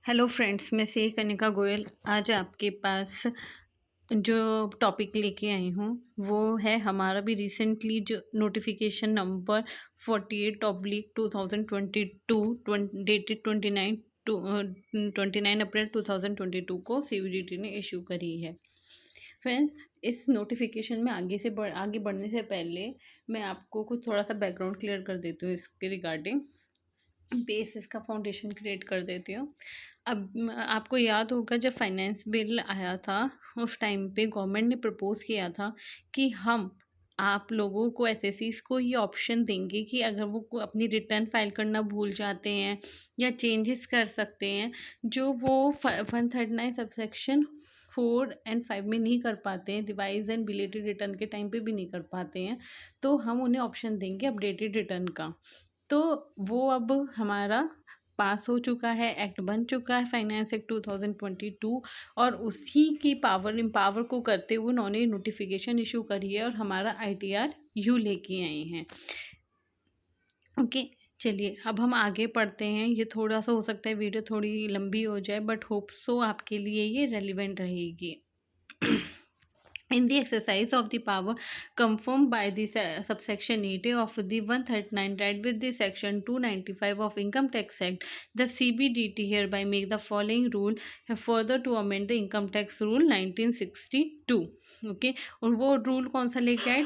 Hello friends, मैं सी कनिका गोयल आज आपके पास जो टॉपिक लेके आई हूँ वो है हमारा भी रिसेंटली जो नोटिफिकेशन नंबर 48/2022 डेटेड 29 अप्रैल 2022 को सीबीडीटी ने इशू करी है। फ्रेंड्स, इस नोटिफिकेशन में आगे बढ़ने से पहले मैं आपको कुछ थोड़ा सा बैकग्राउंड क्लियर कर देती हूँ इसके रिगार्डिंग। बेस इसका फाउंडेशन क्रिएट कर देती हूँ। अब आपको याद होगा जब फाइनेंस बिल आया था उस टाइम पे गवर्नमेंट ने प्रपोज किया था कि हम आप लोगों को एसएससीज को ये ऑप्शन देंगे कि अगर वो अपनी रिटर्न फाइल करना भूल जाते हैं या चेंजेस कर सकते हैं जो वो 139 सबसेक्शन 4 और 5 में नहीं कर पाते हैं, रिवाइज एंड बिलेटेड रिटर्न के टाइम पे भी नहीं कर पाते हैं, तो हम उन्हें ऑप्शन देंगे अपडेटेड रिटर्न का। तो वो अब हमारा पास हो चुका है, एक्ट बन चुका है फाइनेंस एक्ट 2022 और उसी की एम्पावर को करते हुए उन्होंने नोटिफिकेशन इशू करी है और हमारा आईटीआर यू लेके आए हैं। ओके, चलिए अब हम आगे पढ़ते हैं। ये थोड़ा सा हो सकता है वीडियो थोड़ी लंबी हो जाए, बट होप सो आपके लिए ये रेलिवेंट रहेगी। In the exercise of the power confirmed by the subsection 8A of the 139 read with the section 295 of Income Tax Act, the CBDT hereby make the following rule further to amend the Income Tax Rule 1962। Okay, और वो rule कौन सा लेके आए?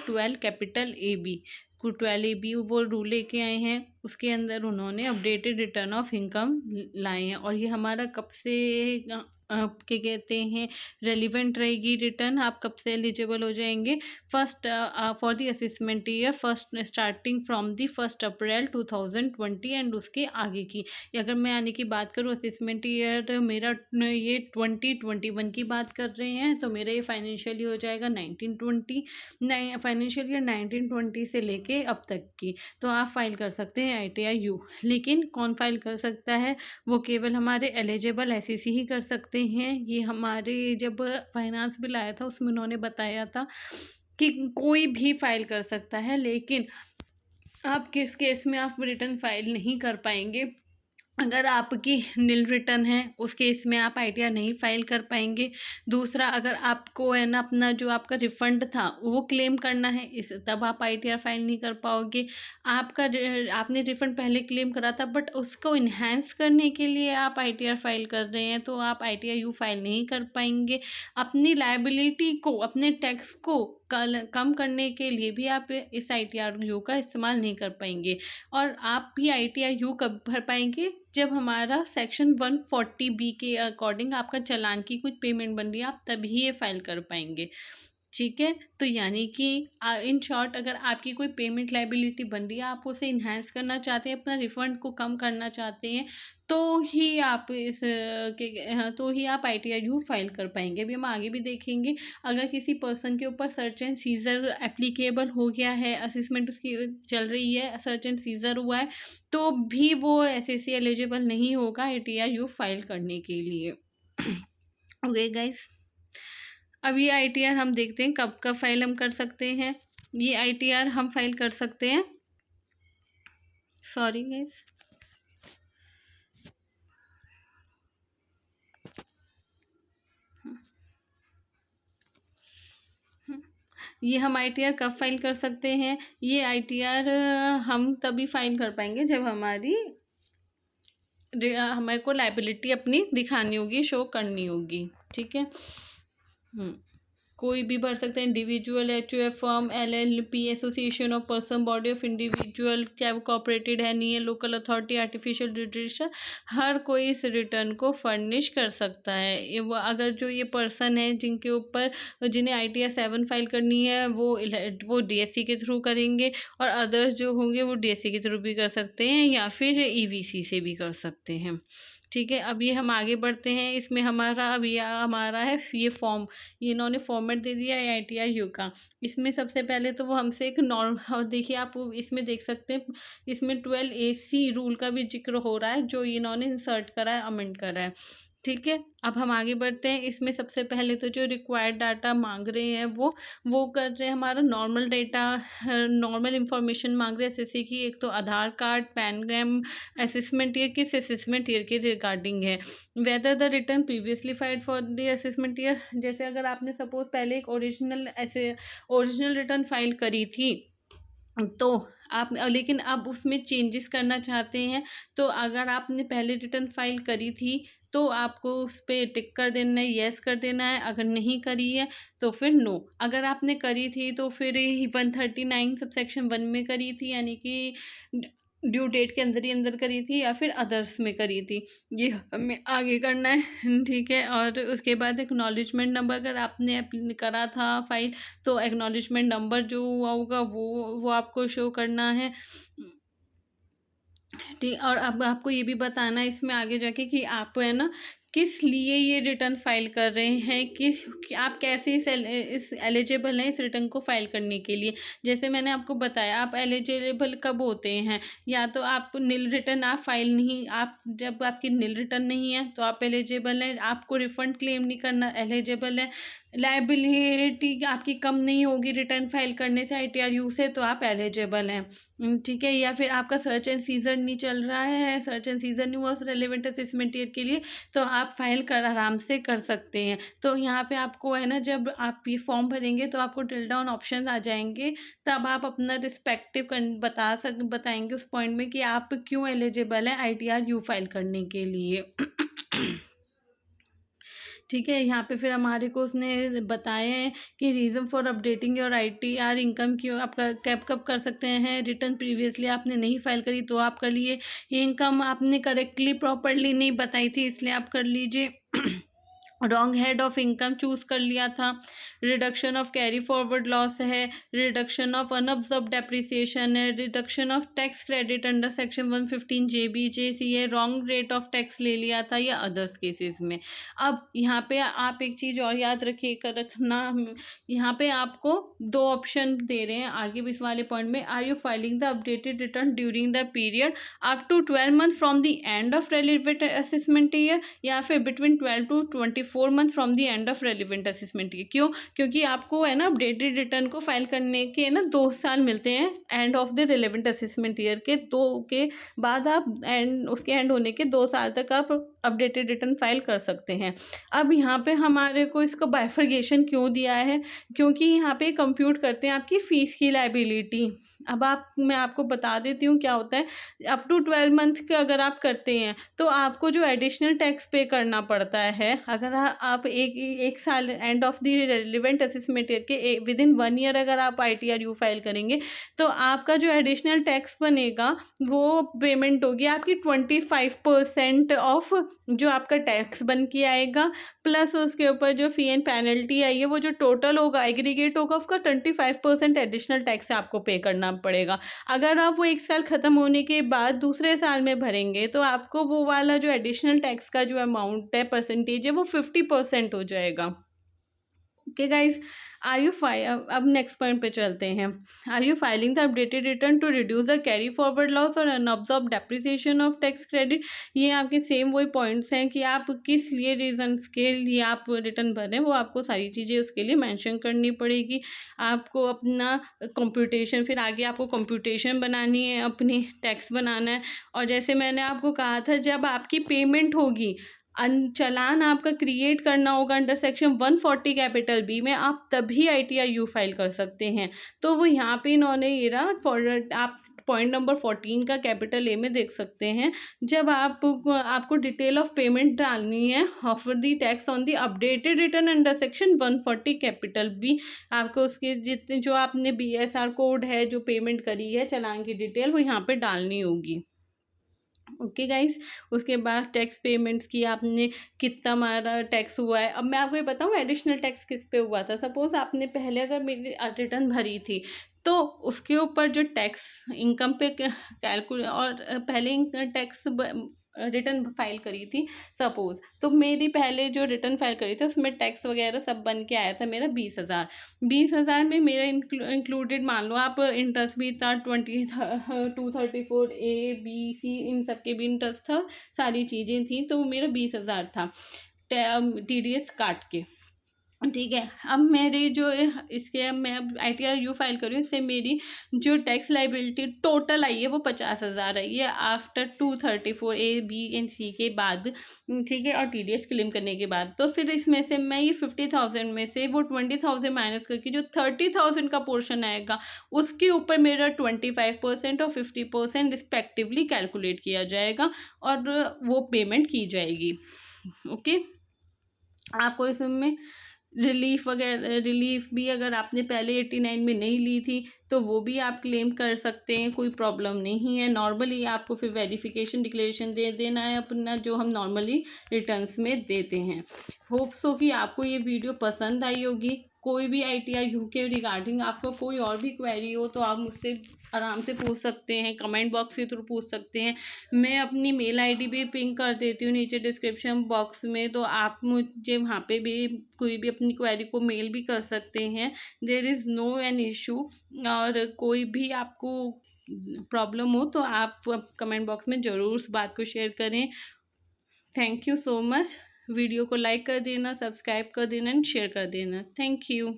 12 वो rule लेके आए हैं। उसके अंदर उन्होंने अपडेटेड रिटर्न ऑफ इनकम लाए हैं और ये हमारा कब से क्या कहते हैं रेलिवेंट रहेगी रिटर्न, आप कब से एलिजिबल हो जाएंगे? First for the assessment year first starting from the 1 April 2020 and उसके आगे की। अगर मैं आने की बात करूँ असेसमेंट ईयर मेरा ये 2021 की बात कर रहे हैं तो मेरा ये फाइनेंशियल ईयर हो जाएगा 1920, फाइनेंशियल ईयर 1920 से लेके अब तक की। तो आप फाइल कर सकते हैं आईटीआर यू, लेकिन कौन फाइल कर सकता है? वो केवल हमारे एलिजिबल एसएससी ही कर सकते हैं। ये हमारे जब फाइनेंस बिल आया था उसमें उन्होंने बताया था कि कोई भी फाइल कर सकता है, लेकिन आप किस केस में आप रिटर्न फाइल नहीं कर पाएंगे? अगर आपकी नील रिटर्न है उस केस में आप आईटीआर नहीं फाइल कर पाएंगे। दूसरा, अगर आपको है ना अपना जो आपका रिफंड था वो क्लेम करना है इस तब आप आईटीआर फाइल नहीं कर पाओगे। आपने रिफंड पहले क्लेम करा था बट उसको इन्हेंस करने के लिए आप आईटीआर फाइल कर रहे हैं तो आप आईटीआर यू फाइल नहीं कर पाएंगे। अपनी लायबिलिटी को, अपने टैक्स को कम करने के लिए भी आप इस आईटीआर यू का इस्तेमाल नहीं कर पाएंगे। और आप भी आईटीआर यू कब भर पाएंगे? जब हमारा सेक्शन 140B के अकॉर्डिंग आपका चालान की कुछ पेमेंट बन रही है, आप तभी ये फाइल कर पाएंगे। ठीक है, तो यानी कि इन शॉर्ट अगर आपकी कोई पेमेंट लाइबिलिटी बन रही है, आप उसे इन्हांस करना चाहते हैं, अपना रिफंड को कम करना चाहते हैं, तो ही आप तो ही आप आईटीआर यू फाइल कर पाएंगे। अभी हम आगे भी देखेंगे। अगर किसी पर्सन के ऊपर सर्च एंड सीजर एप्लीकेबल हो गया है, असेसमेंट उसकी चल रही है, सर्च एंड सीजर हुआ है, तो भी वो एसएससी एलिजिबल नहीं होगा आईटीआर यू फाइल करने के लिए। ओके गाइस, अब ये आईटीआर हम देखते हैं कब कब फाइल हम कर सकते हैं। ये आईटीआर हम फाइल कर सकते हैं, सॉरी गाइस, ये हम आईटीआर कब फाइल कर सकते हैं? ये आईटीआर हम तभी फाइल कर पाएंगे जब हमारे को लाइबिलिटी अपनी दिखानी होगी, शो करनी होगी। ठीक है, कोई भी भर सकते हैं, individual, HUF, firm, LLP, association of person, body of individual, चाहे वो कॉपरेटेड है नहीं है, लोकल अथॉरिटी, आर्टिफिशियल जुडिशल, हर कोई इस रिटर्न को फर्निश कर सकता है। वो अगर जो ये पर्सन है जिनके ऊपर जिन्हें आईटीआर 7 फाइल करनी है वो डीएससी के थ्रू करेंगे, और अदर्स जो होंगे वो डीएससी के थ्रू भी कर सकते हैं या फिर ईवीसी से भी कर सकते हैं। ठीक है, अब ये हम आगे बढ़ते हैं। इसमें हमारा है ये फॉर्म, ये इन्होंने फॉर्मेट दे दिया है आईटीआर यू का। इसमें सबसे पहले तो वो हमसे एक नॉर्म, और देखिए आप इसमें देख सकते हैं इसमें 12AC रूल का भी जिक्र हो रहा है जो इन्होंने इंसर्ट करा है, अमेंड करा है। ठीक है, अब हम आगे बढ़ते हैं। इसमें सबसे पहले तो जो रिक्वायर्ड डाटा माँग रहे हैं वो कर रहे हैं हमारा नॉर्मल डेटा, नॉर्मल इन्फॉर्मेशन माँग रहे हैं एसएससी की। एक तो आधार कार्ड, पैनग्राम, असेसमेंट ईयर, किस असेसमेंट ईयर के रिगार्डिंग है। Whether the return previously filed for the assessment year, जैसे अगर आपने सपोज़ पहले एक ओरिजिनल रिटर्न फाइल करी थी, तो आप लेकिन अब उसमें चेंजेस करना चाहते हैं, तो अगर आपने पहले रिटर्न फाइल करी थी तो आपको उस पे टिक कर देना है, येस कर देना है। अगर नहीं करी है तो फिर नो। अगर आपने करी थी तो फिर 139 सबसेक्शन 1 में करी थी, यानी कि ड्यू डेट के अंदर ही अंदर करी थी, या फिर अदर्स में करी थी, ये हमें आगे करना है। ठीक है, और उसके बाद एक्नॉलेजमेंट नंबर, अगर आपने करा था फाइल तो एक्नॉलेजमेंट नंबर जो हुआ होगा वो आपको शो करना है। ठीक, और अब आपको ये भी बताना है इसमें आगे जाके कि आप है ना किस लिए ये रिटर्न फाइल कर रहे हैं, कि आप कैसे इस एलिजिबल हैं इस रिटर्न को फाइल करने के लिए। जैसे मैंने आपको बताया, आप एलिजिबल कब होते हैं, या तो आप नील रिटर्न आप फाइल नहीं, आप जब आपकी नील रिटर्न नहीं है तो आप एलिजिबल हैं, आपको रिफंड क्लेम नहीं करना, एलिजिबल है। लायबिलिटी आपकी कम नहीं होगी रिटर्न फाइल करने से आईटीआरयू से, तो आप एलिजिबल हैं। ठीक है, या फिर आपका सर्च एंड सीजर नहीं चल रहा है, सर्च एंड सीजर नहीं हुआ रेलेवेंट असेसमेंट ईयर के लिए, तो आप फाइल कर आराम से कर सकते हैं। तो यहाँ पे आपको है ना, जब आप ये फॉर्म भरेंगे तो आपको टिल डाउन ऑप्शन आ जाएंगे, तब आप अपना रिस्पेक्टिव बताएंगे उस पॉइंट में कि आप क्यों एलिजिबल हैं आईटीआरयू फाइल करने के लिए। ठीक है, यहाँ पे फिर हमारे को उसने बताए हैं कि reason for updating your ITR income, क्यों आप कैब कब कर सकते हैं। रिटर्न प्रीवियसली आपने नहीं फाइल करी तो आप कर लिए, इनकम आपने करेक्टली प्रॉपरली नहीं बताई थी इसलिए आप कर लीजिए। Wrong head of income choose कर लिया था, reduction of carry forward loss है, रिडक्शन ऑफ अनअब्जॉर्ब डेप्रिसिएशन है, reduction of tax credit under section 115 जेबीजेसी है, रॉन्ग रेट ऑफ टैक्स ले लिया था, या अदर्स केसेस में। अब यहाँ पे आप एक चीज़ और याद रखना, यहाँ पे आपको दो ऑप्शन दे रहे हैं आगे भी इस वाले पॉइंट में। Are you filing the updated return during the period up to 12 month from the end of relevant assessment year, या फिर between 12 to 24 month from the end of relevant assessment year. क्यों? क्योंकि आपको है ना अपडेटेड रिटर्न को file करने के ना 2 साल मिलते हैं end of the relevant assessment year के, 2 के बाद आप उसके एंड होने के 2 साल तक आप अपडेटेड रिटर्न फाइल कर सकते हैं। अब यहाँ पे हमारे को इसको बाइफर्गेशन क्यों दिया है, क्योंकि यहाँ पे कंप्यूट करते हैं आपकी फ़ीस की लायबिलिटी। अब मैं आपको बता देती हूँ क्या होता है। अप टू 12 मंथ के अगर आप करते हैं तो आपको जो एडिशनल टैक्स पे करना पड़ता है, अगर आप एक साल end of the relevant assessment year के विदिन 1 ईयर अगर आप आईटीआरयू फाइल करेंगे, तो आपका जो एडिशनल टैक्स बनेगा वो पेमेंट होगी आपकी 25% ऑफ जो आपका टैक्स बन के आएगा, प्लस उसके ऊपर जो फ़ी एंड पेनल्टी आई है वो जो टोटल होगा एग्रीगेट होगा उसका 25% एडिशनल टैक्स आपको पे करना पड़ेगा। अगर आप वो 1 साल ख़त्म होने के बाद दूसरे साल में भरेंगे तो आपको वो वाला जो एडिशनल टैक्स का जो अमाउंट है, परसेंटेज है, वो 50% हो जाएगा। ओके गाइज, अब नेक्स्ट पॉइंट पे चलते हैं। Are you filing the updated return to reduce the carry forward loss और unabsorb depreciation of tax credit. ये आपके सेम वही पॉइंट्स हैं कि आप किस लिए रीजंस के लिए आप रिटर्न भरें, वो आपको सारी चीज़ें उसके लिए मेंशन करनी पड़ेगी। आपको अपना कंप्यूटेशन, फिर आगे आपको कंप्यूटेशन बनानी है, अपनी टैक्स बनाना है। और जैसे मैंने आपको कहा था, जब आपकी पेमेंट होगी, चालान आपका क्रिएट करना होगा अंडर सेक्शन 140 कैपिटल बी में, आप तभी आईटीआरयू फाइल कर सकते हैं। तो वो यहाँ पे इन्होंने ये रहा, आप पॉइंट नंबर 14 का कैपिटल ए में देख सकते हैं। जब आपको डिटेल ऑफ पेमेंट डालनी है of the tax on the updated return under section 140 capital B, आपको उसके जितने जो आपने बीएसआर कोड है, जो पेमेंट करी है, चालान की डिटेल, वो यहाँ पे डालनी होगी। ओके गाइस, उसके बाद टैक्स पेमेंट्स की आपने कितना हमारा टैक्स हुआ है। अब मैं आपको ये बताऊँ एडिशनल टैक्स किस पे हुआ था। सपोज़ आपने पहले अगर मेरी रिटर्न भरी थी तो उसके ऊपर जो टैक्स इनकम पे कैलकुलेट, और पहले टैक्स रिटर्न फाइल करी थी सपोज़, तो मेरी पहले जो रिटर्न फाइल करी थी उसमें टैक्स वगैरह सब बन के आया था मेरा 20,000। 20,000 में मेरा इंक्लूडेड मान लो आप, इंटरेस्ट भी था 234 ए बी सी इन सब के भी इंटरेस्ट था, सारी चीज़ें थी, तो मेरा 20,000 था TDS काट के। ठीक है, अब मेरी जो इसके अब मैं अब ITR फाइल करूँ, इससे मेरी जो टैक्स लाइबिलिटी टोटल आई है वो 50,000 आई है आफ्टर 234 ए बी एंड सी के बाद। ठीक है, और TDS क्लेम करने के बाद। तो फिर इसमें से मैं ये 50,000 में से वो 20,000 माइनस करके जो 30,000 का पोर्शन आएगा उसके ऊपर मेरा 25% और 50% रिस्पेक्टिवली कैलकुलेट किया जाएगा और वो पेमेंट की जाएगी। ओके, आपको इसमें रिलीफ भी अगर आपने पहले 89 में नहीं ली थी तो वो भी आप क्लेम कर सकते हैं, कोई प्रॉब्लम नहीं है। नॉर्मली आपको फिर वेरिफिकेशन डिक्लेरेशन दे देना है अपना, जो हम नॉर्मली रिटर्न्स में देते हैं। होप सो कि आपको ये वीडियो पसंद आई होगी। कोई भी ITR के रिगार्डिंग आपको कोई और भी क्वेरी हो तो आप मुझसे आराम से पूछ सकते हैं, कमेंट बॉक्स के थ्रू पूछ सकते हैं। मैं अपनी मेल ID भी पिन कर देती हूँ नीचे डिस्क्रिप्शन बॉक्स में, तो आप मुझे वहाँ पे भी कोई भी अपनी क्वेरी को मेल भी कर सकते हैं। There is no an issue. और कोई भी आपको प्रॉब्लम हो तो आप कमेंट बॉक्स में ज़रूर उस बात को शेयर करें। Thank you so much. Video को लाइक कर देना, सब्सक्राइब कर देना एंड शेयर कर देना। Thank you.